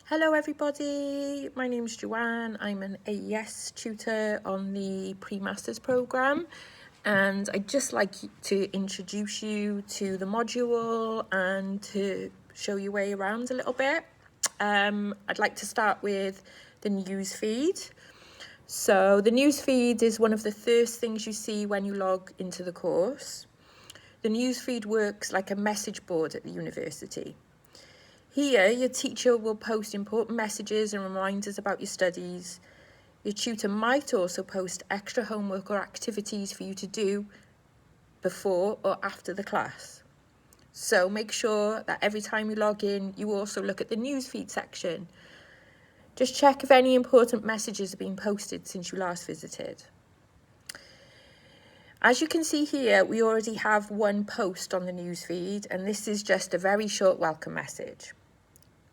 Hello everybody, my name is Joanne. I'm an AES tutor on the Pre-Masters programme, and I'd just like to introduce you to the module and to show you way around a little bit. I'd like to start with the news feed. So the news feed is one of the first things you see when you log into the course. The news feed works like a message board at the university. Here, your teacher will post important messages and reminders about your studies. Your tutor might also post extra homework or activities for you to do before or after the class. So make sure that every time you log in, you also look at the newsfeed section. Just check if any important messages have been posted since you last visited. As you can see here, we already have one post on the newsfeed, and this is just a very short welcome message.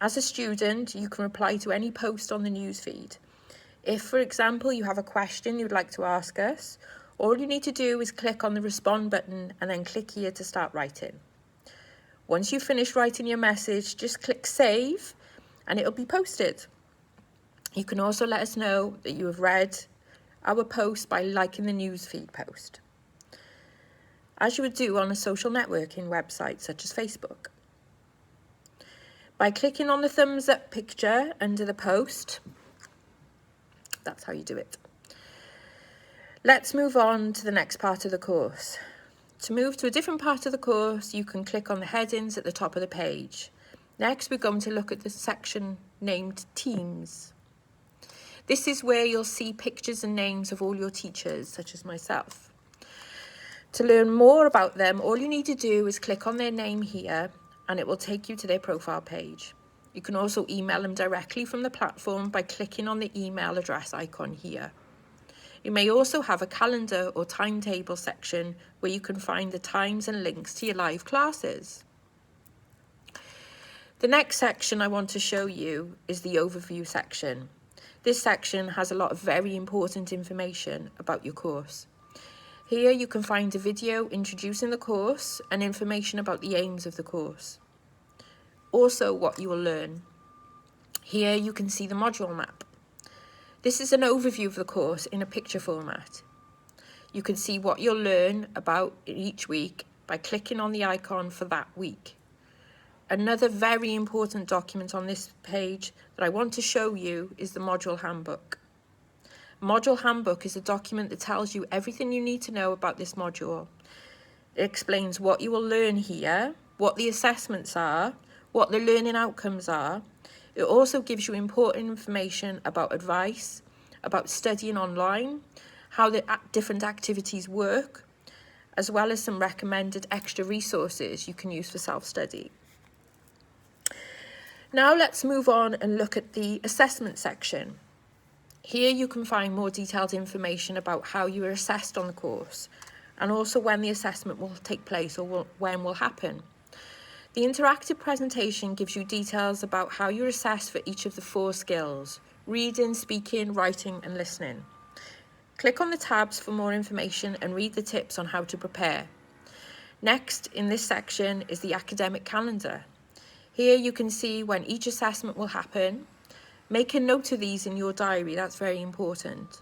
As a student, you can reply to any post on the newsfeed. If, for example, you have a question you'd like to ask us, all you need to do is click on the respond button and then click here to start writing. Once you've finished writing your message, just click save and it'll be posted. You can also let us know that you have read our post by liking the newsfeed post, as you would do on a social networking website such as Facebook. By clicking on the thumbs up picture under the post, that's how you do it. Let's move on to the next part of the course. To move to a different part of the course, you can click on the headings at the top of the page. Next, we're going to look at the section named Teams. This is where you'll see pictures and names of all your teachers, such as myself. To learn more about them, all you need to do is click on their name here, and it will take you to their profile page. You can also email them directly from the platform by clicking on the email address icon here. You may also have a calendar or timetable section where you can find the times and links to your live classes. The next section I want to show you is the overview section. This section has a lot of very important information about your course. Here you can find a video introducing the course and information about the aims of the course. Also what you will learn. Here you can see the module map. This is an overview of the course in a picture format. You can see what you'll learn about each week by clicking on the icon for that week. Another very important document on this page that I want to show you is the module handbook. Module handbook is a document that tells you everything you need to know about this module. It explains what you will learn here, what the assessments are, what the learning outcomes are. It also gives you important information about advice, about studying online, how the different activities work, as well as some recommended extra resources you can use for self-study. Now let's move on and look at the assessment section. Here you can find more detailed information about how you are assessed on the course, and also when the assessment will take place or when will happen. The interactive presentation gives you details about how you're assessed for each of the 4 skills: reading, speaking, writing and listening. Click on the tabs for more information and read the tips on how to prepare. Next in this section is the academic calendar. Here you can see when each assessment will happen. Make a note of these in your diary, that's very important.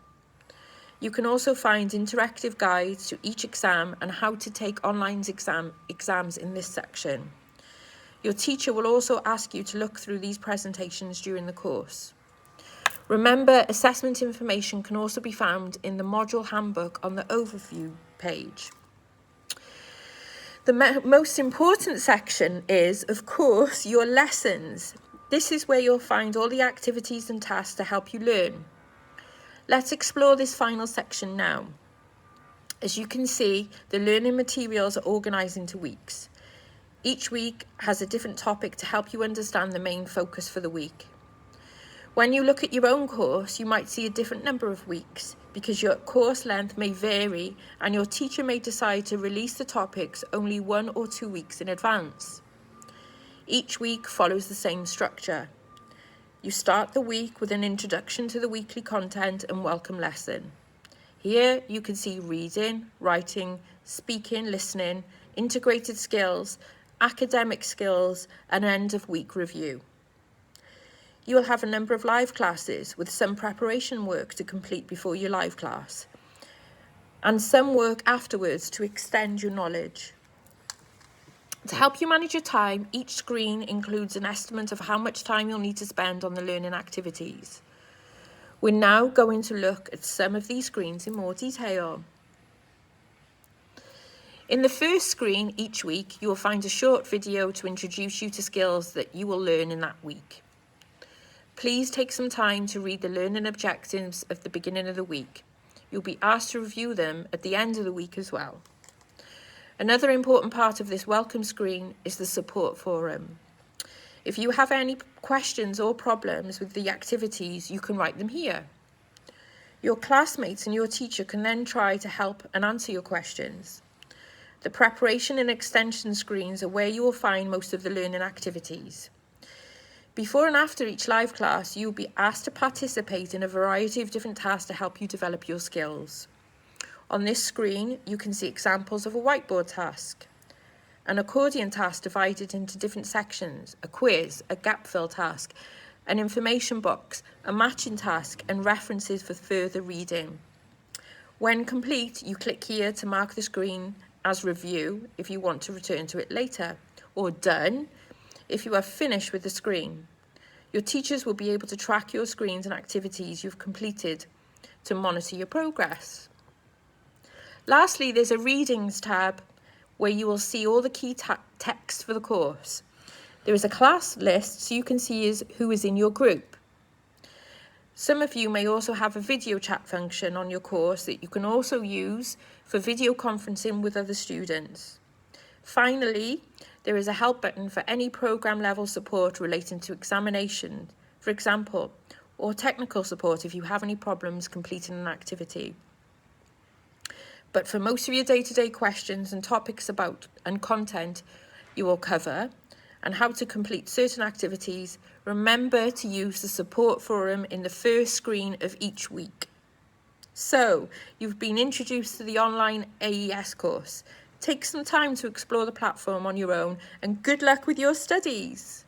You can also find interactive guides to each exam and how to take online exams in this section. Your teacher will also ask you to look through these presentations during the course. Remember, assessment information can also be found in the module handbook on the overview page. The most important section is, of course, your lessons. This is where you'll find all the activities and tasks to help you learn. Let's explore this final section now. As you can see, the learning materials are organised into weeks. Each week has a different topic to help you understand the main focus for the week. When you look at your own course, you might see a different number of weeks because your course length may vary and your teacher may decide to release the topics only 1 or 2 weeks in advance. Each week follows the same structure. You start the week with an introduction to the weekly content and welcome lesson. Here you can see reading, writing, speaking, listening, integrated skills, academic skills, and end of week review. You will have a number of live classes with some preparation work to complete before your live class, and some work afterwards to extend your knowledge. To help you manage your time, each screen includes an estimate of how much time you'll need to spend on the learning activities. We're now going to look at some of these screens in more detail. In the first screen each week, you will find a short video to introduce you to skills that you will learn in that week. Please take some time to read the learning objectives at the beginning of the week. You'll be asked to review them at the end of the week as well. Another important part of this welcome screen is the support forum. If you have any questions or problems with the activities, you can write them here. Your classmates and your teacher can then try to help and answer your questions. The preparation and extension screens are where you will find most of the learning activities. Before and after each live class, you will be asked to participate in a variety of different tasks to help you develop your skills. On this screen, you can see examples of a whiteboard task, an accordion task divided into different sections, a quiz, a gap fill task, an information box, a matching task, and references for further reading. When complete, you click here to mark the screen as review if you want to return to it later, or done if you have finished with the screen. Your teachers will be able to track your screens and activities you've completed to monitor your progress. Lastly, there's a readings tab where you will see all the key text for the course. There is a class list so you can see who is in your group. Some of you may also have a video chat function on your course that you can also use for video conferencing with other students. Finally, there is a help button for any program level support relating to examination, for example, or technical support if you have any problems completing an activity. But for most of your day-to-day questions and topics about and content you will cover and how to complete certain activities, remember to use the support forum in the first screen of each week. So, you've been introduced to the online AES course. Take some time to explore the platform on your own, and good luck with your studies.